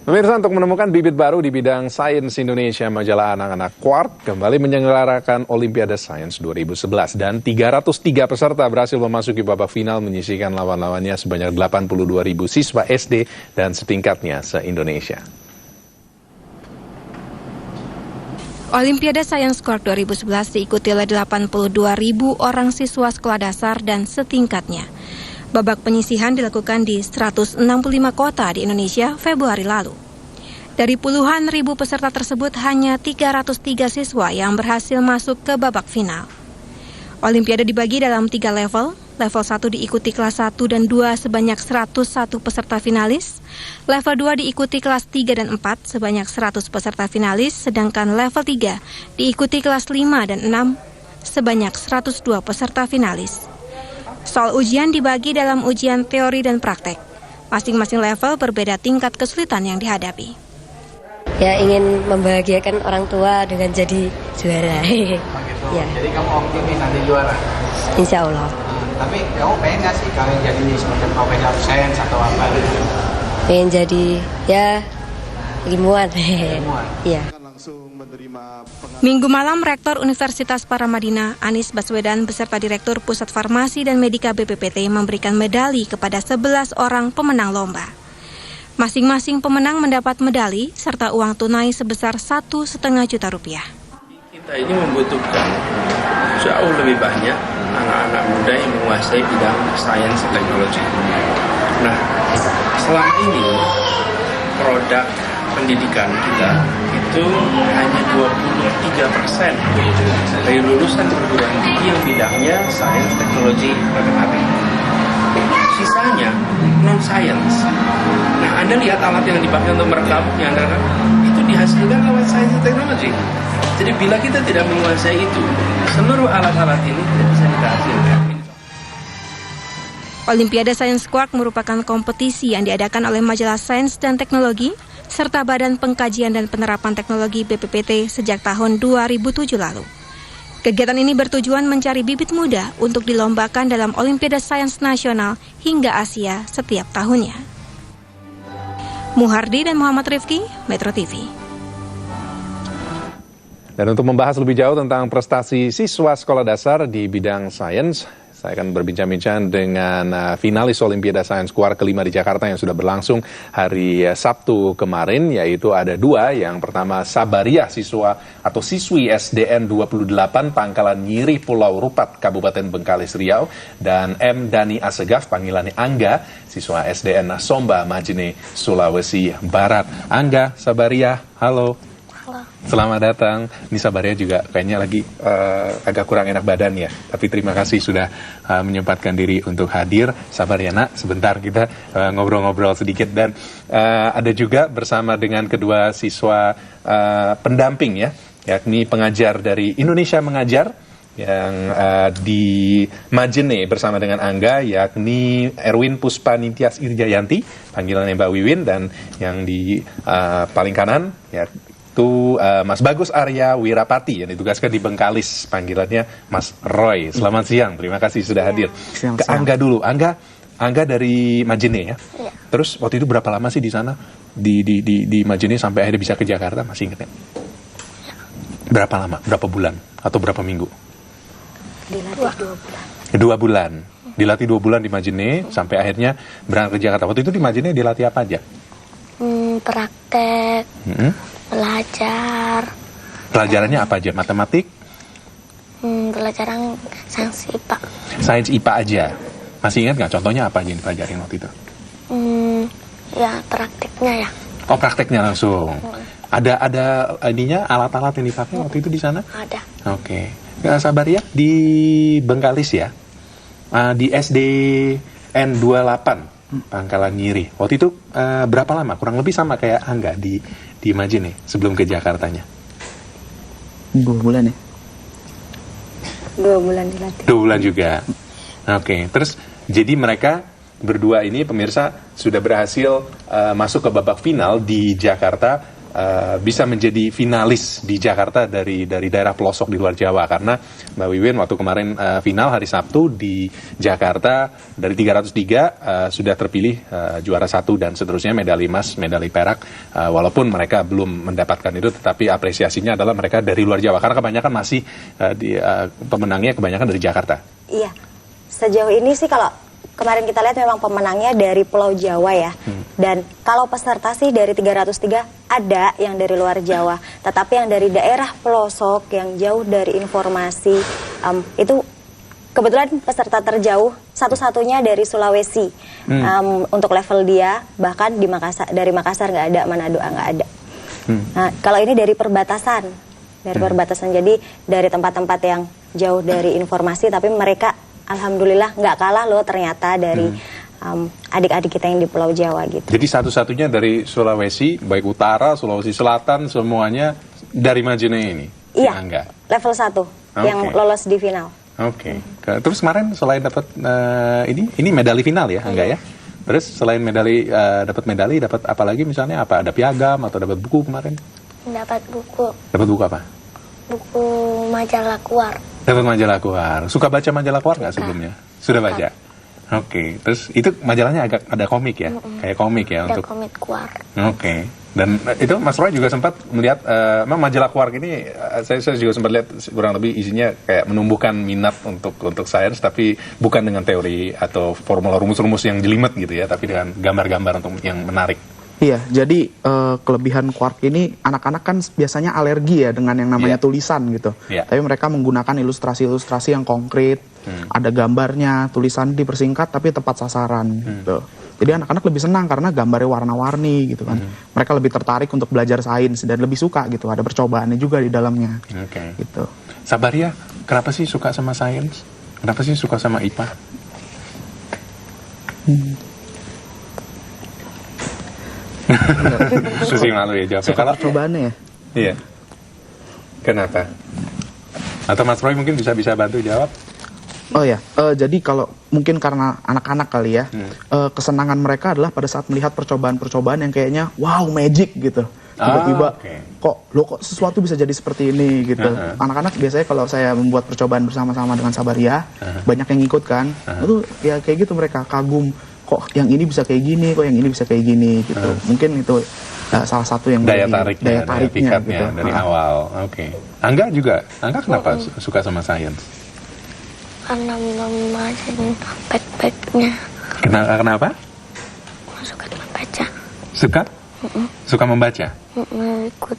Pemirsa, untuk menemukan bibit baru di bidang sains Indonesia, majalah anak-anak Quark kembali menyelenggarakan Olimpiade Sains 2011 dan 303 peserta berhasil memasuki babak final menyisihkan lawan-lawannya sebanyak 82.000 siswa SD dan setingkatnya se-Indonesia. Olimpiade Sains Quark 2011 diikuti oleh 82.000 orang siswa sekolah dasar dan setingkatnya. Babak penyisihan dilakukan di 165 kota di Indonesia Februari lalu. Dari puluhan ribu peserta tersebut, hanya 303 siswa yang berhasil masuk ke babak final. Olimpiade dibagi dalam 3 level. Level 1 diikuti kelas 1 dan 2 sebanyak 101 peserta finalis. Level 2 diikuti kelas 3 dan 4 sebanyak 100 peserta finalis. Sedangkan level 3 diikuti kelas 5 dan 6 sebanyak 102 peserta finalis. Soal ujian dibagi dalam ujian teori dan praktek. Masing-masing level berbeda tingkat kesulitan yang dihadapi. Ya, ingin membahagiakan orang tua dengan jadi juara. Oh gitu. Ya. Jadi kamu optimis nanti juara? Insya Allah. Tapi kamu pengen nggak sih kalian jadi semacam profesor sains atau apa gitu? Pengen jadi ya ilmuwan. Ya. Minggu malam, Rektor Universitas Paramadina, Anies Baswedan, beserta Direktur Pusat Farmasi dan Medika BPPT memberikan medali kepada 11 orang pemenang lomba. Masing-masing pemenang mendapat medali serta uang tunai sebesar 1,5 juta rupiah. Kita ini membutuhkan jauh lebih banyak anak-anak muda yang menguasai bidang sains dan teknologi. Nah, selama ini produk pendidikan kita itu hanya 23% dari lulusan perguruan tinggi yang bidangnya sains, teknologi, matematik. Sisanya non-science. Nah, Anda lihat alat yang dipakai untuk merekam yang Anda rekam, itu dihasilkan lewat sains dan teknologi. Jadi bila kita tidak menguasai itu, seluruh alat-alat ini tidak bisa kita hasilkan. Olimpiade Sains Quark merupakan kompetisi yang diadakan oleh Majalah Sains dan Teknologi serta Badan Pengkajian dan Penerapan Teknologi BPPT sejak tahun 2007 lalu. Kegiatan ini bertujuan mencari bibit muda untuk dilombakan dalam Olimpiade Sains Nasional hingga Asia setiap tahunnya. Muhardi dan Muhammad Rifki, Metro TV. Dan untuk membahas lebih jauh tentang prestasi siswa sekolah dasar di bidang sains, saya akan berbincang-bincang dengan finalis Olimpiade Sains Quark kelima di Jakarta yang sudah berlangsung hari Sabtu kemarin, yaitu ada 2. Yang pertama Sabariah, siswa atau siswi SDN 28 Pangkalan Nyiri, Pulau Rupat, Kabupaten Bengkalis, Riau, dan M. Dani Asegaf, panggilannya Angga, siswa SDN Somba, Majene, Sulawesi Barat. Angga, Sabariah, halo. Selamat datang. Ini Sabariah juga kayaknya lagi agak kurang enak badan ya. Tapi terima kasih sudah menyempatkan diri untuk hadir. Sabariah, nak, sebentar kita ngobrol-ngobrol sedikit. Dan ada juga bersama dengan kedua siswa pendamping ya, yakni pengajar dari Indonesia Mengajar yang di Majene bersama dengan Angga, yakni Erwin Puspa Nintias Irjayanti, panggilannya Mbak Wiwin, dan yang di paling kanan ya itu Mas Bagus Arya Wirapati yang ditugaskan di Bengkalis, panggilannya Mas Roy. Selamat siang, terima kasih sudah hadir. Siang. Ke Angga dulu. Angga dari Majene ya? Iya. Terus waktu itu berapa lama sih di sana? Di Majene sampai akhirnya bisa ke Jakarta, masih ingat ya? Berapa lama? Berapa bulan? Atau berapa minggu? Dilatih 2 bulan. 2 bulan. Dilatih 2 bulan di Majene sampai akhirnya berangkat ke Jakarta. Waktu itu di Majene dilatih apa aja? Praktek. Belajar. Pelajarannya apa aja? Matematik? Pelajaran sains IPA. Sains IPA aja. Masih ingat nggak contohnya apa aja yang dipelajarin waktu itu? Ya prakteknya ya. Oh, prakteknya langsung. Ada ininya, alat-alat yang dipakai waktu itu di sana? Ada. Oke. Sabariah di Bengkalis ya? Di SDN 28 Pangkalan Nyiri. Waktu itu berapa lama? Kurang lebih sama kayak Angga di Majene sebelum ke Jakartanya. 2 bulan ya? 2 bulan dilatih. 2 bulan juga. Oke. Terus jadi mereka berdua ini pemirsa sudah berhasil masuk ke babak final di Jakarta bisa menjadi finalis di Jakarta dari daerah pelosok di luar Jawa, karena Mbak Wiwin waktu kemarin final hari Sabtu di Jakarta dari 303 sudah terpilih juara 1 dan seterusnya, medali emas, medali perak, walaupun mereka belum mendapatkan itu, tetapi apresiasinya adalah mereka dari luar Jawa karena kebanyakan masih pemenangnya kebanyakan dari Jakarta. Iya, sejauh ini sih kalau kemarin kita lihat memang pemenangnya dari Pulau Jawa ya. Dan kalau peserta sih dari 303 ada yang dari luar Jawa. Tetapi yang dari daerah pelosok yang jauh dari informasi itu kebetulan peserta terjauh satu-satunya dari Sulawesi. Untuk level dia bahkan di Makassar, dari Makassar nggak ada, Manado nggak ada. Nah, kalau ini dari perbatasan. Dari perbatasan, jadi dari tempat-tempat yang jauh dari informasi, tapi mereka alhamdulillah nggak kalah loh ternyata dari adik-adik kita yang di Pulau Jawa gitu. Jadi satu-satunya dari Sulawesi, baik utara, Sulawesi Selatan, semuanya dari Majene ini? Iya, level 1 yang lolos di final. Oke. Terus kemarin selain dapat ini medali final ya, Angga ya? Terus selain medali, dapat apa lagi misalnya? Apa ada piagam atau dapat buku kemarin? Dapat buku. Dapat buku apa? Buku majalah Kuar. Dapat majalah Kuar. Suka baca majalah Kuar nggak sebelumnya? Sudah baca? Oke. Terus itu majalahnya agak ada komik ya? Kayak komik ya? Ada untuk komik Kuar. Oke. Dan itu Mas Roy juga sempat melihat majalah Kuar ini, saya juga sempat lihat kurang lebih isinya kayak menumbuhkan minat untuk sains, tapi bukan dengan teori atau formula rumus-rumus yang jelimet gitu ya, tapi dengan gambar-gambar untuk yang menarik. Iya, jadi kelebihan Quark ini anak-anak kan biasanya alergi ya dengan yang namanya tulisan gitu. Tapi mereka menggunakan ilustrasi-ilustrasi yang konkret, ada gambarnya, tulisan dipersingkat tapi tepat sasaran gitu. Jadi anak-anak lebih senang karena gambarnya warna-warni gitu kan. Mereka lebih tertarik untuk belajar sains dan lebih suka gitu. Ada percobaannya juga di dalamnya. Gitu. Sabaria, kenapa sih suka sama sains? Kenapa sih suka sama IPA? Susi malu ya jawabnya. Suka percobaannya ya? Iya. Kenapa? Atau Mas Roy mungkin bisa bantu jawab? Oh ya, jadi kalau mungkin karena anak-anak kali ya, kesenangan mereka adalah pada saat melihat percobaan-percobaan yang kayaknya wow magic gitu. Tiba-tiba kok sesuatu bisa jadi seperti ini gitu. Anak-anak biasanya kalau saya membuat percobaan bersama-sama dengan Sabaria, banyak yang ikut kan. Itu ya kayak gitu, mereka kagum. Kok yang ini bisa kayak gini, kok yang ini bisa kayak gini gitu. Mungkin itu salah satu yang daya tariknya gitu. Dari awal. Angga juga. Angga kenapa suka sama sains? Karena membacain backpacknya. Kenapa? Suka membaca. Suka? Suka membaca? Ikut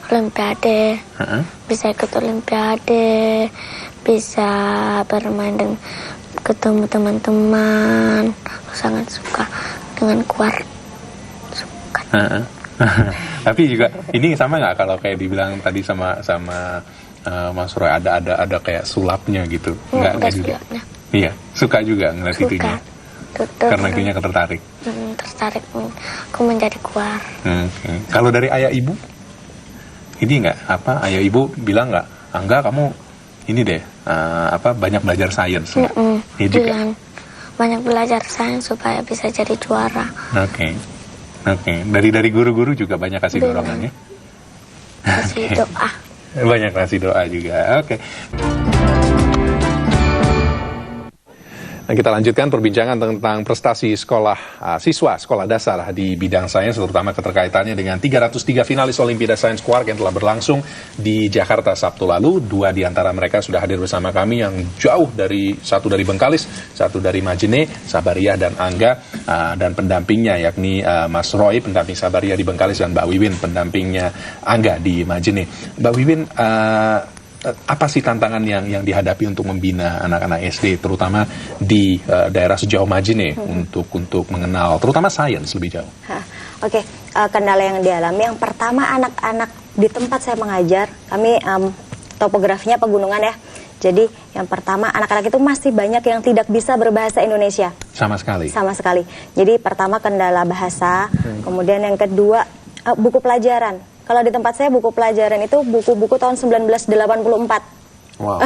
olimpiade. Bisa ikut olimpiade. Bisa bermain dengan ketemu teman-teman. Aku sangat suka dengan Kuar. Suka. Tapi juga ini sama nggak kalau kayak dibilang tadi sama Mas Roy ada kayak sulapnya gitu? Nggak juga. Iya, suka juga ngeliat itunya. Karena itunya tertarik. Tertarik. Aku menjadi Kuar. Kalau dari ayah ibu, ini nggak ayah ibu bilang nggak, Angga kamu ini deh banyak belajar sains. Iya juga. Banyak belajar sains supaya bisa jadi juara. Oke. Dari guru-guru juga banyak kasih dorongan ya. Kasih doa. Banyak kasih doa juga. Oke. Nah, kita lanjutkan perbincangan tentang prestasi siswa sekolah dasar di bidang sains, terutama keterkaitannya dengan 303 finalis Olimpiade Sains Quark yang telah berlangsung di Jakarta Sabtu lalu. 2 di antara mereka sudah hadir bersama kami, yang jauh satu dari Bengkalis, satu dari Majene, Sabaria dan Angga, dan pendampingnya yakni Mas Roy, pendamping Sabaria di Bengkalis, dan Mbak Wiwin, pendampingnya Angga di Majene. Mbak Wiwin, apa sih tantangan yang dihadapi untuk membina anak-anak SD, terutama di daerah sejauh Majene, untuk mengenal terutama sains lebih jauh? Kendala yang dialami yang pertama, anak-anak di tempat saya mengajar, kami topografinya pegunungan ya. Jadi yang pertama, anak-anak itu masih banyak yang tidak bisa berbahasa Indonesia. Sama sekali? Sama sekali. Jadi pertama kendala bahasa, kemudian yang kedua buku pelajaran. Kalau di tempat saya buku pelajaran itu buku-buku tahun 1984. Wow.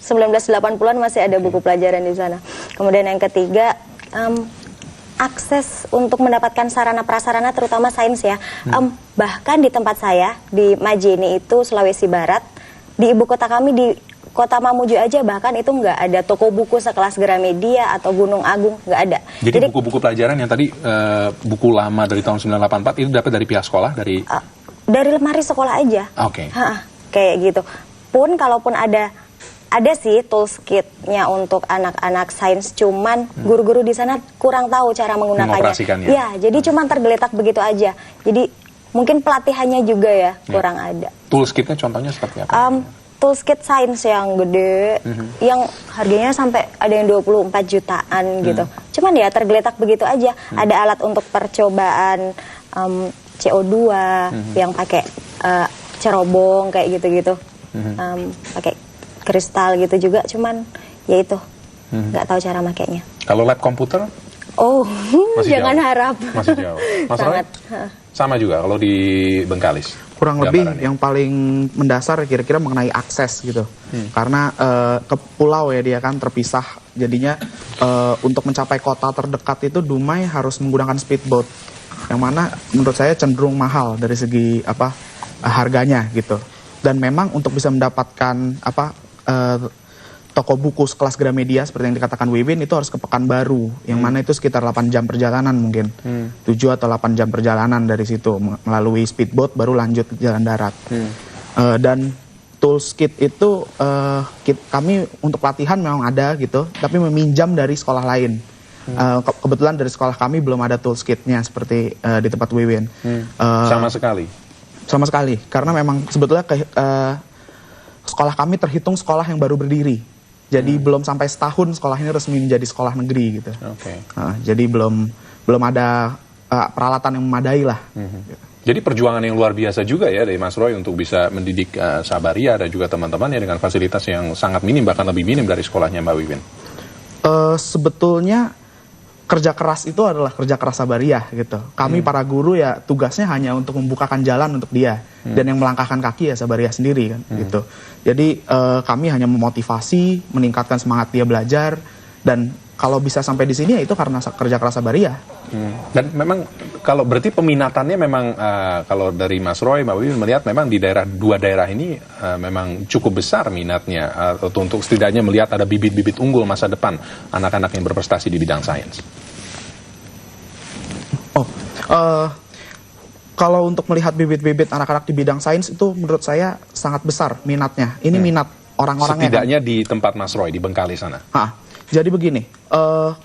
1980-an masih ada buku pelajaran di sana. Kemudian yang ketiga, akses untuk mendapatkan sarana prasarana terutama sains ya. Bahkan di tempat saya di Majene itu Sulawesi Barat, di ibu kota kami di Kota Mamuju aja bahkan itu nggak ada toko buku sekelas Gramedia atau Gunung Agung, nggak ada. Jadi buku-buku pelajaran yang tadi buku lama dari tahun 1984 itu dapat dari pihak sekolah, dari lemari sekolah aja. Oke. Kayak gitu. Pun kalaupun ada sih toolkitnya untuk anak-anak sains, cuman guru-guru di sana kurang tahu cara menggunakannya. Ya, jadi cuman tergeletak begitu aja. Jadi mungkin pelatihannya juga ya kurang ada. Toolkitnya contohnya seperti apa? Toolkit sains yang gede, yang harganya sampai ada yang 24 jutaan gitu. Cuman ya tergeletak begitu aja. Ada alat untuk percobaan CO2 yang pakai cerobong kayak gitu-gitu. Pakai kristal gitu juga, cuman ya itu nggak tahu cara makainya. Kalau lab komputer? Oh, masih jangan jauh. harap. Masih jauh. Sangat. Sama juga kalau di Bengkalis. Kurang lebih yang paling mendasar kira-kira mengenai akses gitu. Karena ke pulau ya dia kan terpisah. Jadinya untuk mencapai kota terdekat itu Dumai harus menggunakan speedboat. Yang mana menurut saya cenderung mahal dari segi harganya gitu. Dan memang untuk bisa mendapatkan toko buku sekelas Gramedia seperti yang dikatakan Wiwin itu harus ke Pekanbaru, yang mana itu sekitar 8 jam perjalanan mungkin, 7 atau 8 jam perjalanan dari situ melalui speedboat baru lanjut ke jalan darat. Dan toolkit itu kami untuk latihan memang ada gitu, tapi meminjam dari sekolah lain. Kebetulan dari sekolah kami belum ada toolkitnya seperti di tempat Wiwin. Sama sekali? Sama sekali, karena memang sebetulnya sekolah kami terhitung sekolah yang baru berdiri. Jadi belum sampai setahun sekolah ini resmi menjadi sekolah negeri gitu. Jadi belum ada peralatan yang memadai lah. Jadi perjuangan yang luar biasa juga ya dari Mas Roy untuk bisa mendidik Sabaria dan juga teman-temannya dengan fasilitas yang sangat minim, bahkan lebih minim dari sekolahnya Mbak Wiwin. Sebetulnya kerja keras itu adalah kerja keras Sabaria gitu. Kami para guru ya tugasnya hanya untuk membukakan jalan untuk dia, dan yang melangkahkan kaki ya Sabaria sendiri kan gitu. Jadi kami hanya memotivasi, meningkatkan semangat dia belajar, dan kalau bisa sampai di sini ya itu karena kerja keras Sabaria. Dan memang kalau berarti peminatannya memang kalau dari Mas Roy, Mbak Wiwin melihat memang di dua daerah ini memang cukup besar minatnya untuk setidaknya melihat ada bibit-bibit unggul masa depan anak-anak yang berprestasi di bidang sains. Kalau untuk melihat bibit-bibit anak-anak di bidang sains itu menurut saya sangat besar minatnya. Ini minat orang-orangnya. Setidaknya kan? Di tempat Mas Roy di Bengkalis sana. Jadi begini,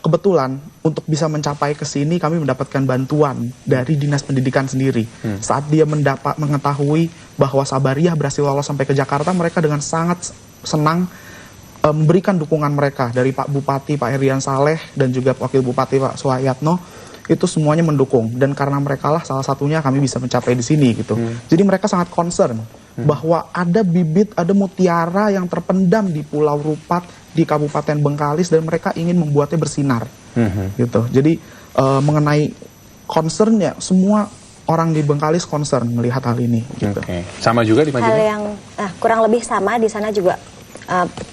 kebetulan untuk bisa mencapai ke sini kami mendapatkan bantuan dari Dinas Pendidikan sendiri. Saat dia mengetahui bahwa Sabaria berhasil lolos sampai ke Jakarta, mereka dengan sangat senang memberikan dukungan mereka dari Pak Bupati, Pak Herian Saleh, dan juga Wakil Bupati Pak Suhayatno. Itu semuanya mendukung, dan karena mereka lah salah satunya kami bisa mencapai di sini gitu. Jadi mereka sangat concern bahwa ada bibit, ada mutiara yang terpendam di Pulau Rupat, di Kabupaten Bengkalis, dan mereka ingin membuatnya bersinar gitu. Jadi mengenai concernnya, semua orang di Bengkalis concern melihat hal ini gitu. Sama juga di Majene? Hal yang kurang lebih sama di sana juga.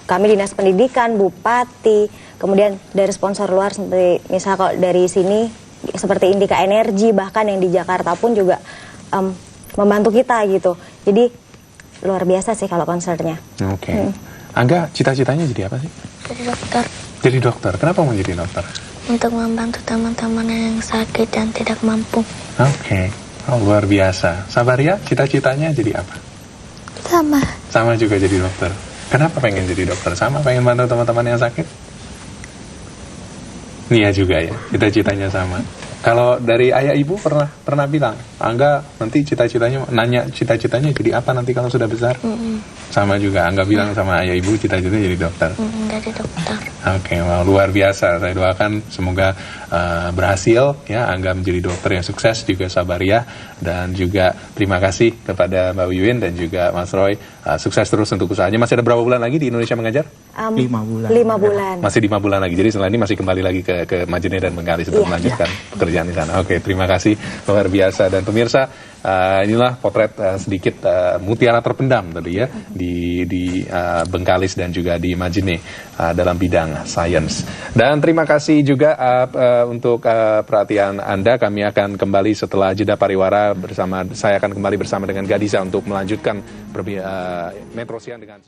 Kami Dinas Pendidikan, Bupati, kemudian dari sponsor luar seperti misal kalau dari sini seperti Indika Energi, bahkan yang di Jakarta pun juga membantu kita gitu. Jadi luar biasa sih kalau konsernya. Angga, cita-citanya jadi apa sih? Jadi dokter. Jadi dokter. Kenapa mau jadi dokter? Untuk membantu teman-teman yang sakit dan tidak mampu. Oh, luar biasa. Sabaria, cita-citanya jadi apa? Sama. Sama juga jadi dokter. Kenapa pengen jadi dokter? Sama pengen bantu teman-teman yang sakit? Iya juga ya, cita-citanya sama. Kalau dari ayah ibu pernah bilang, Angga nanti cita-citanya, nanya cita-citanya jadi apa nanti kalau sudah besar? Sama juga, Angga bilang sama ayah ibu cita-citanya jadi dokter. Jadi dokter. Luar biasa. Saya doakan semoga berhasil ya Angga menjadi dokter yang sukses, juga Sabaria, dan juga terima kasih kepada Mbak Wiwin dan juga Mas Roy. Sukses terus untuk usahanya. Masih ada berapa bulan lagi di Indonesia Mengajar? 5 bulan. 5 bulan. Masih 5 bulan lagi. Jadi setelah ini masih kembali lagi ke Majene dan Bengkalis untuk melanjutkan pekerjaan di sana. Terima kasih luar biasa. Dan pemirsa, inilah potret sedikit mutiara terpendam tadi ya di Bengkalis dan juga di Majene dalam bidang sains. Dan terima kasih juga untuk perhatian Anda. Kami akan kembali setelah jeda pariwara saya akan kembali bersama dengan Gadiza untuk melanjutkan Metro Siang dengan